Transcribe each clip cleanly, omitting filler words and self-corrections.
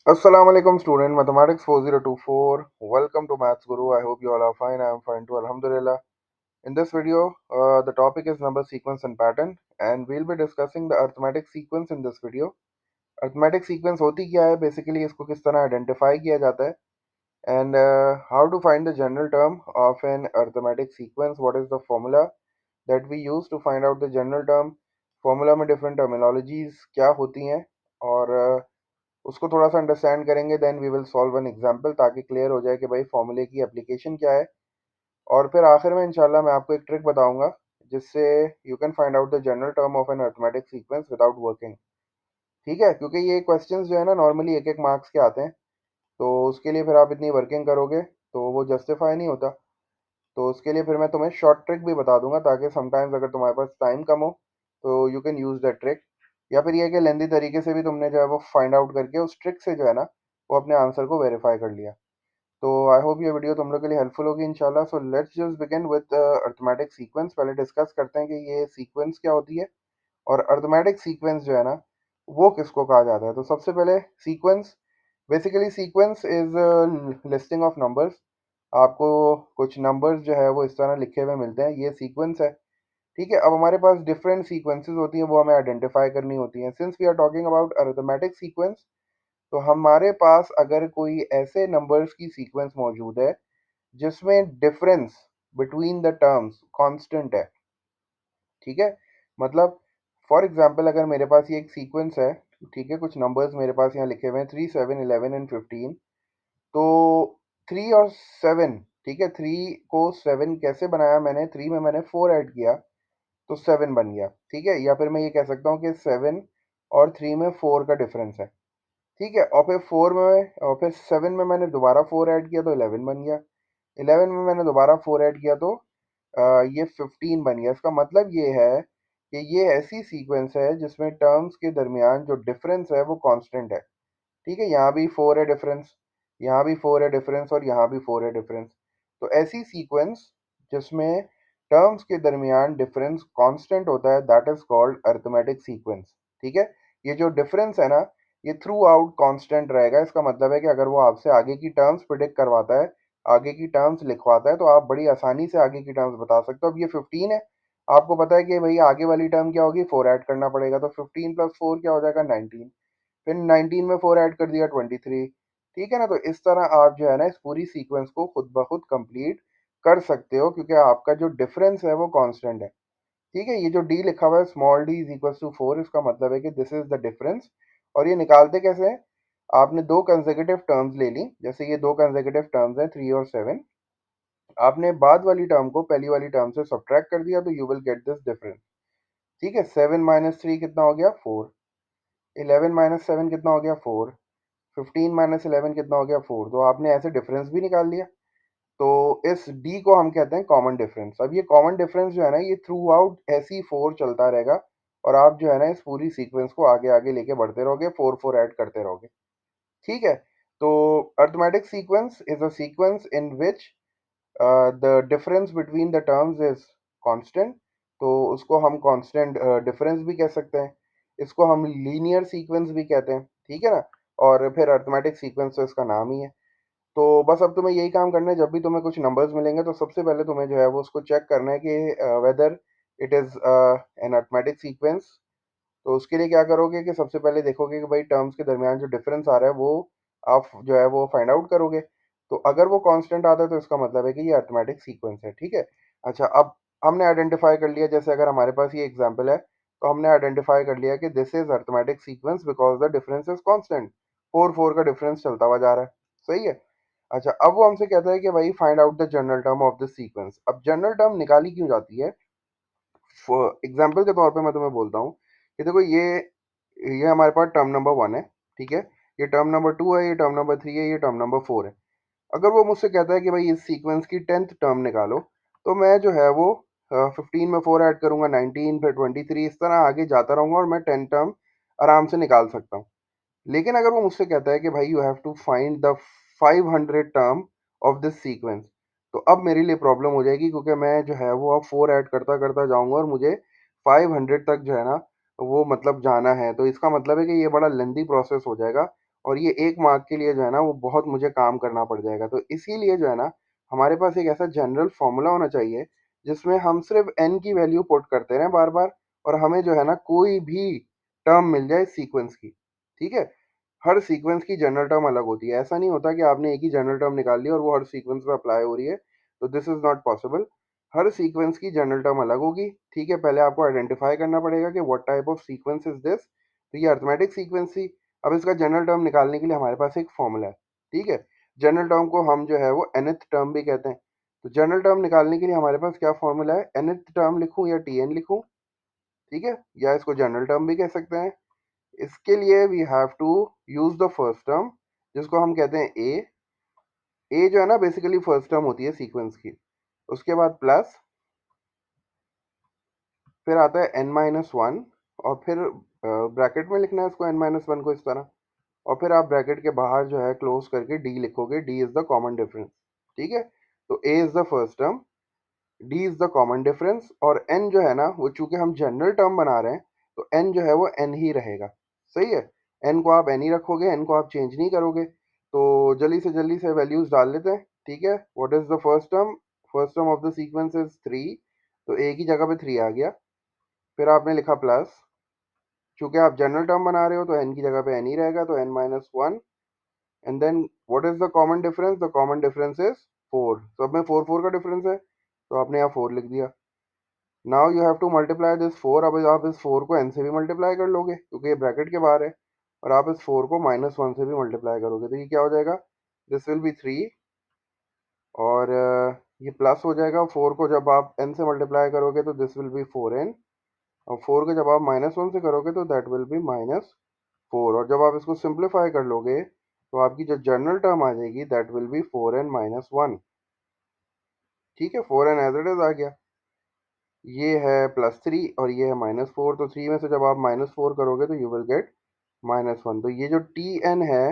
Assalamu alaikum student mathematics 4024. Welcome to Maths Guru. I hope you all are fine. I am fine too. Alhamdulillah. In this video, the topic is number sequence and pattern, and we'll be discussing the arithmetic sequence in this video. Arithmetic sequence होती क्या है? Basically इसको किस तरह identify किया जाता है, and how to find the general term of an arithmetic sequence. What is the formula that we use to find out the general term? Formula में different terminologies क्या होती हैं और उसको थोड़ा सा अंडरस्टैंड करेंगे, then we will solve an example ताकि क्लियर हो जाए कि भाई फॉर्मूले की एप्लीकेशन क्या है। और फिर आखिर में इंशाल्लाह मैं आपको एक ट्रिक बताऊंगा जिससे you can find out the general term of an arithmetic sequence without working. ठीक है, क्योंकि ये क्वेश्चंस जो है ना नॉर्मली एक एक मार्क्स के आते हैं, तो उसके लिए फिर आप इतनी वर्किंग करोगे तो वो जस्टिफाई नहीं होता। तो उसके लिए फिर मैं तुम्हें शॉर्ट ट्रिक भी बता दूंगा ताकि समटाइम्स अगर तुम्हारे पास टाइम कम हो तो you can use that trick, या फिर ये कि लेंदी तरीके से भी तुमने जो है वो फाइंड आउट करके उस ट्रिक से जो है ना वो अपने आंसर को वेरीफाई कर लिया। तो आई होप ये वीडियो तुम लोग के लिए हेल्पफुल होगी इंशाल्लाह। So let's just begin with arithmetic sequence. पहले डिस्कस करते हैं कि ये सीक्वेंस क्या होती है और अर्थमेटिक सीक्वेंस जो है ना वो किसको कहा जाता है। तो सबसे पहले sequence, basically sequence is listing of numbers. आपको कुछ नंबर्स जो है वो इस तरह लिखे हुए मिलते हैं, ये सीक्वेंस है। ठीक है, अब हमारे पास डिफरेंट सीक्वेंसेस होती हैं, वो हमें आइडेंटिफाई करनी होती हैं। Since we are talking about arithmetic sequence, तो हमारे पास अगर कोई ऐसे नंबर्स की सीक्वेंस मौजूद है जिसमें difference between the terms constant है। ठीक है, मतलब फॉर एग्जांपल अगर मेरे पास ये एक सीक्वेंस है, ठीक है, कुछ नंबर्स मेरे पास यहाँ लिखे हुए हैं 3, 7, 11 एंड 15। तो 3 और 7, ठीक है, 3 को 7 कैसे बनाया मैंने, 3 में मैंने 4 ऐड किया तो 7 बन गया। ठीक है, या फिर मैं ये कह सकता हूँ कि 7 और 3 में 4 का डिफरेंस है। ठीक है, और फिर 4 में और फिर 7 में मैंने दोबारा 4 ऐड किया तो 11 बन गया। 11 में मैंने दोबारा 4 ऐड किया तो ये 15 बन गया। इसका मतलब ये है कि ये ऐसी सीक्वेंस है जिसमें टर्म्स के दरमियान जो डिफरेंस है वो कांस्टेंट है। ठीक है, यहाँ भी 4 है डिफरेंस, यहाँ भी 4 है डिफरेंस और यहाँ भी 4 है डिफरेंस। तो ऐसी सीक्वेंस जिसमें टर्म्स के दरमियान डिफरेंस कांस्टेंट होता है, that is called arithmetic sequence. ठीक है, ये जो डिफरेंस है ना ये थ्रू आउट कांस्टेंट रहेगा। इसका मतलब है कि अगर वो आपसे आगे की टर्म्स प्रिडिक्ट करवाता है, आगे की टर्म्स लिखवाता है, तो आप बड़ी आसानी से आगे की टर्म्स बता सकते हो। अब ये 15 है, आपको पता है कि भाई आगे वाली टर्म क्या होगी, 4 ऐड करना पड़ेगा, तो 15 प्लस 4 क्या हो जाएगा, 19। फिर 19 में 4 ऐड कर दिया, 23। ठीक है ना, तो इस तरह आप जो है ना इस पूरी सीक्वेंस को खुद ब खुद कंप्लीट कर सकते हो क्योंकि आपका जो डिफरेंस है वो कांस्टेंट है। ठीक है, ये जो डी लिखा हुआ है small D is equal to 4, इसका मतलब है कि दिस इज द डिफरेंस। और ये निकालते कैसे हैं, आपने दो कंसेक्यूटिव टर्म्स ले ली, जैसे ये दो कंसेक्यूटिव टर्म्स हैं 3 और 7। आपने बाद वाली टर्म को पहली वाली टर्म से सब्ट्रैक्ट कर दिया तो you will get this difference. ठीक है, 7 माइनस 3 कितना हो गया, 4। 11 माइनस 7 कितना हो गया, 4। 15 माइनस 11 कितना हो गया, 4। तो आपने ऐसे डिफरेंस भी निकाल लिया। तो इस डी को हम कहते हैं कॉमन डिफरेंस। अब ये कॉमन डिफरेंस जो है ना ये थ्रू आउट ऐसी 4 चलता रहेगा और आप जो है ना इस पूरी सीक्वेंस को आगे आगे लेके बढ़ते रहोगे, 4 4 ऐड करते रहोगे। ठीक है, तो arithmetic sequence is a sequence in which the difference between the terms is constant. तो उसको हम कांस्टेंट डिफरेंस भी कह सकते हैं, इसको हम लीनियर सीक्वेंस भी कहते हैं। ठीक है ना, और फिर अर्थमेटिक सीक्वेंस तो इसका नाम ही है। तो बस अब तुम्हें यही काम करना है, जब भी तुम्हें कुछ नंबर्स मिलेंगे तो सबसे पहले तुम्हें जो है वो उसको चेक करना है कि whether it is an arithmetic sequence. तो उसके लिए क्या करोगे कि सबसे पहले देखोगे कि भाई टर्म्स के दरमियान जो डिफरेंस आ रहा है वो आप जो है वो फाइंड आउट करोगे। तो अगर वो कांस्टेंट आता है तो इसका मतलब है कि ये अर्थमेटिक सीक्वेंस है। ठीक है, अच्छा, अब हमने आइडेंटिफाई कर लिया, जैसे अगर हमारे पास ये एग्जांपल है तो हमने आइडेंटिफाई कर लिया कि this is arithmetic sequence because the difference is constant. 4 4 का डिफरेंस चलता हुआ जा रहा है। सही है, अच्छा, अब वो हमसे कहता है कि भाई find out the general term of this sequence. अब जनरल टर्म निकाली क्यों जाती है, एग्जाम्पल के तौर पे मैं तुम्हें बोलता हूँ कि देखो ये हमारे पास टर्म नंबर 1 है। ठीक है, ये टर्म नंबर 2 है, ये टर्म नंबर 3 है, ये टर्म नंबर 4 है। अगर वो मुझसे कहता है कि भाई इस सीक्वेंस की 10th टर्म निकालो, तो मैं जो है वो 15 में 4 ऐड करूंगा, 19, फिर 23, इस तरह आगे जाता रहूंगा और मैं 10 टर्म आराम से निकाल सकता हूँ। लेकिन अगर वो मुझसे कहता है कि भाई you have to find the 500 term of this sequence, तो अब मेरे लिए प्रॉब्लम हो जाएगी क्योंकि मैं जो है वो अब 4 ऐड करता करता जाऊंगा और मुझे 500 तक जो है ना वो मतलब जाना है। तो इसका मतलब है कि ये बड़ा लेंदी प्रोसेस हो जाएगा और ये 1 मार्क के लिए जो है ना वो बहुत मुझे काम करना पड़ जाएगा। तो इसीलिए जो है ना हमारे पास एक ऐसा जनरल फ़ॉर्मूला होना चाहिए जिसमें हम सिर्फ़ n की वैल्यू पुट करते रहें बार-बार और हमें जो है ना कोई भी टर्म मिल जाए सीक्वेंस की, ठीक है? हर सीक्वेंस की जनरल टर्म अलग होती है। ऐसा नहीं होता कि आपने एक ही जनरल टर्म निकाल ली और वो हर सीक्वेंस में अप्लाई हो रही है, तो this is not possible. Her sequence की जनरल टर्म अलग होगी, ठीक है? पहले आपको आइडेंटिफ़ाई करना पड़ेगा कि what type of sequence is this? तो ये अरिथमेटिक सीक्वेंस थी। अब इसका जनरल टर्म निकालने के लिए हमारे पास एक फ़ॉर्मूला है, ठीक है? जनरल टर्म को हम जो है वो nth टर्म भी कहते हैं। तो जनरल टर्म निकालने के लिए हमारे पास क्या फ़ॉर्मूला है? nth टर्म लिखूँ या Tn लिखूँ, ठीक है? या इसको जनरल टर्म भी कह सकते हैं। इसके लिए we have to use the first term जिसको हम कहते हैं ए। ए जो है ना बेसिकली फर्स्ट टर्म होती है सीक्वेंस की। उसके बाद प्लस, फिर आता है n माइनस वन और फिर ब्रैकेट में लिखना है इसको n माइनस वन को इस तरह, और फिर आप ब्रैकेट के बाहर जो है क्लोज करके d लिखोगे। d is the common difference, ठीक है? तो a is the first term, d is the common difference, और n जो है ना वो चूंकि हम जनरल टर्म बना रहे हैं तो n जो है वो n ही रहेगा। सही है? n को आप n ही रखोगे, n को आप चेंज नहीं करोगे। तो जल्दी से वैल्यूज डाल लेते हैं, ठीक है? What is the first term? First term of the sequence is 3, तो a की जगह पे 3 आ गया। फिर आपने लिखा प्लस, चूंकि आप जनरल टर्म बना रहे हो तो n की जगह पे n ही रहेगा, तो n minus one. And then what is the common difference? The common difference is 4। सब में 4 4 का डिफरेंस है, तो आपने यहाँ 4 लिख दिया। Now you have to multiply this 4। अब आप इस 4 को n से भी मल्टीप्लाई कर लोगे क्योंकि ये ब्रैकेट के बाहर है, और आप इस 4 को माइनस वन से भी मल्टीप्लाई करोगे, तो ये क्या हो जाएगा? दिस विल बी 3, और ये प्लस हो जाएगा। 4 को जब आप n से मल्टीप्लाई करोगे तो दिस विल बी 4n, और 4 को जब आप माइनस वन से करोगे तो दैट विल बी माइनस 4, और जब आप इसको सिंप्लीफाई कर लोगे तो आपकी जो जनरल टर्म आ जाएगी that will be 4n minus one. ठीक है? 4n एज इट इज आ गया। ये है प्लस थ्री और ये है माइनस फोर, तो थ्री में से जब आप माइनस फोर करोगे तो you will get minus one. तो ये जो टी एन है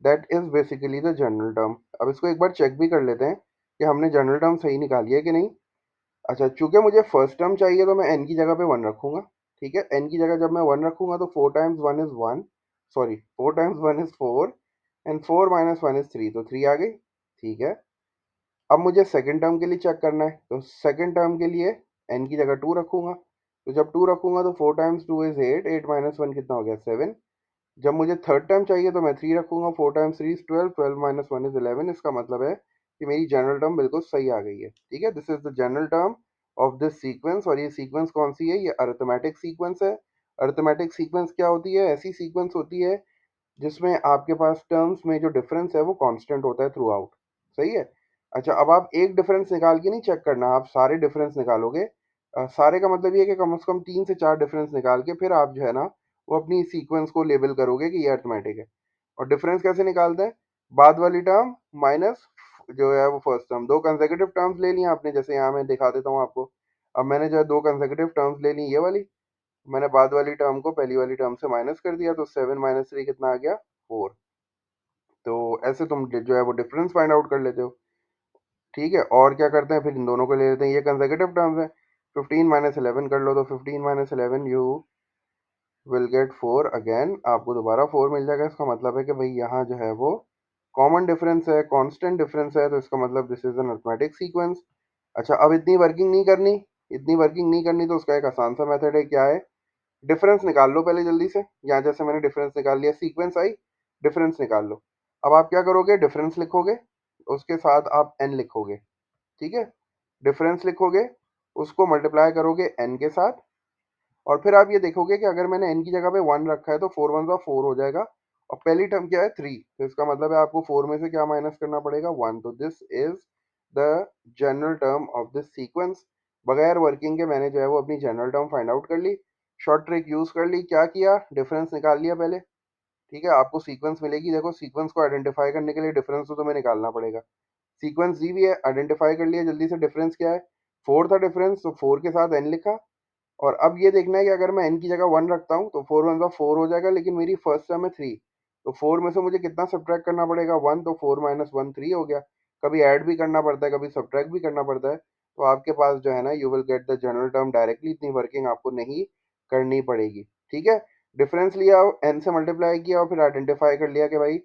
that is basically the general term. अब इसको एक बार चेक भी कर लेते हैं कि हमने जनरल टर्म सही निकाली है कि नहीं। अच्छा, चूंकि मुझे फर्स्ट टर्म चाहिए तो मैं एन की जगह पे वन रखूंगा, ठीक है? एन की जगह जब मैं वन रखूंगा तो four times one is one, sorry four times one is four, and four minus one is three, तो थ्री आ गई, ठीक है? अब मुझे सेकंड टर्म के लिए चेक करना है, तो सेकंड टर्म के लिए n की जगह टू रखूंगा। तो जब टू रखूंगा तो four times two is eight, eight minus one कितना हो गया? सेवन। जब मुझे थर्ड टर्म चाहिए तो मैं थ्री रखूंगा। Four times three is twelve, twelve minus one is eleven. इसका मतलब है कि मेरी जनरल टर्म बिल्कुल सही आ गई है, ठीक है? This is the general term of this sequence. और ये सीक्वेंस कौन सी है? ये अरिथमेटिक सीक्वेंस है। अरिथमेटिक सीक्वेंस क्या होती है? ऐसी सीक्वेंस होती है जिसमें आपके पास टर्म्स में जो डिफरेंस है वो कांस्टेंट होता है थ्रू आउट। सही है? अच्छा, अब आप एक डिफरेंस निकाल के नहीं चेक करना, आप सारे डिफरेंस निकालोगे। सारे का मतलब ये है कि कम से कम तीन से चार डिफरेंस निकाल के फिर आप जो है ना वो अपनी सीक्वेंस को लेबल करोगे कि ये अरिथमेटिक है। और डिफरेंस कैसे निकालते हैं? बाद वाली टर्म माइनस जो है वो फर्स्ट टर्म। दो कंसेक्यूटिव टर्म्स ले लिया आपने, जैसे यहाँ मैं दिखा देता हूँ आपको। अब मैंने जो है दो कंसेक्यूटिव टर्म्स ले ली, ये वाली। मैंने बाद वाली टर्म को पहली वाली टर्म से माइनस कर दिया, तो सेवन माइनस थ्री कितना आ गया? फोर। तो ऐसे तुम जो है वो डिफरेंस फाइंड आउट कर लेते हो, ठीक है? और क्या करते हैं फिर, इन दोनों को ले लेते हैं, ये कंसेक्यूटिव टर्म्स हैं। फिफ्टीन माइनस इलेवन कर लो, तो fifteen minus eleven you will get four again. आपको दोबारा फोर मिल जाएगा। इसका मतलब है कि भाई यहाँ जो है वो कॉमन डिफरेंस है, कांस्टेंट डिफरेंस है, तो इसका मतलब this is an arithmetic sequence. अच्छा, अब इतनी वर्किंग नहीं करनी, इतनी वर्किंग नहीं करनी, तो उसका एक आसान सा मेथड है। क्या है? डिफरेंस निकाल लो पहले जल्दी से। यहाँ जैसे मैंने डिफरेंस निकाल लिया, सीक्वेंस आई, डिफरेंस निकाल लो। अब आप क्या करोगे? डिफरेंस लिखोगे, उसके साथ आप एन लिखोगे, ठीक है? डिफरेंस लिखोगे, उसको मल्टीप्लाई करोगे एन के साथ, और फिर आप ये देखोगे कि अगर मैंने n की जगह पे वन रखा है तो फोर वन का फोर हो जाएगा। और पहली टर्म क्या है? थ्री, तो इसका मतलब है आपको फोर में से क्या माइनस करना पड़ेगा? वन। तो this is the general term of this sequence. बगैर वर्किंग के मैंने जो है वो अपनी जनरल टर्म फाइंड आउट कर ली। शॉर्ट ट्रिक यूज कर ली। क्या किया? डिफरेंस निकाल लिया पहले, ठीक है? आपको सीक्वेंस मिलेगी, देखो सीक्वेंस को आइडेंटिफाई करने के लिए डिफरेंस तो तुम्हें निकालना पड़ेगा। सीक्वेंस दी भी है, आइडेंटिफाई कर लिया जल्दी से। डिफरेंस क्या है? फोर था डिफरेंस, तो फोर के साथ एन लिखा। और अब ये देखना है कि अगर मैं n की जगह वन रखता हूँ तो फोर वन का फोर हो जाएगा, लेकिन मेरी फर्स्ट टर्म है थ्री, तो फोर में से मुझे कितना सब्ट्रैक्ट करना पड़ेगा? वन। तो फोर माइनस वन थ्री हो गया। कभी ऐड भी करना पड़ता है, कभी सब्ट्रैक्ट भी करना पड़ता है। तो आपके पास जो है ना you will get the general term directly, इतनी वर्किंग आपको नहीं करनी पड़ेगी, ठीक है? डिफरेंस लिया, एन से मल्टीप्लाई किया और फिर आइडेंटिफाई कर लिया कि भाई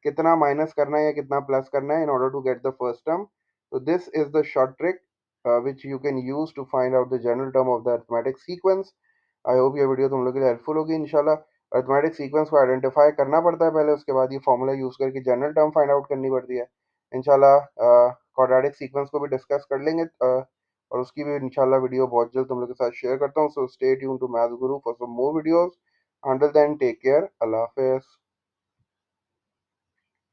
कितना माइनस करना है या कितना प्लस करना है in order to get the first term. तो this is the short trick which you can use to find out the general term of the arithmetic sequence. I hope ये वीडियो तुम लोग के लिए हेल्पफुल होगी इंशाल्लाह. अरिथमेटिक सीक्वेंस को identify करना पड़ता है पहले, उसके बाद ये फॉर्मूला यूज करके जनरल टर्म फाइंड आउट करनी पड़ती है. इंशाल्लाह क्वाड्रेटिक सीक्वेंस को भी डिस्कस कर लेंगे, और उसकी भी इंशाल्लाह वीडियो बहुत जल्द तुम लोग के साथ शेयर करता हूँ. So stay tuned to maths guru for some more videos. Until then take care. Allah Hafiz.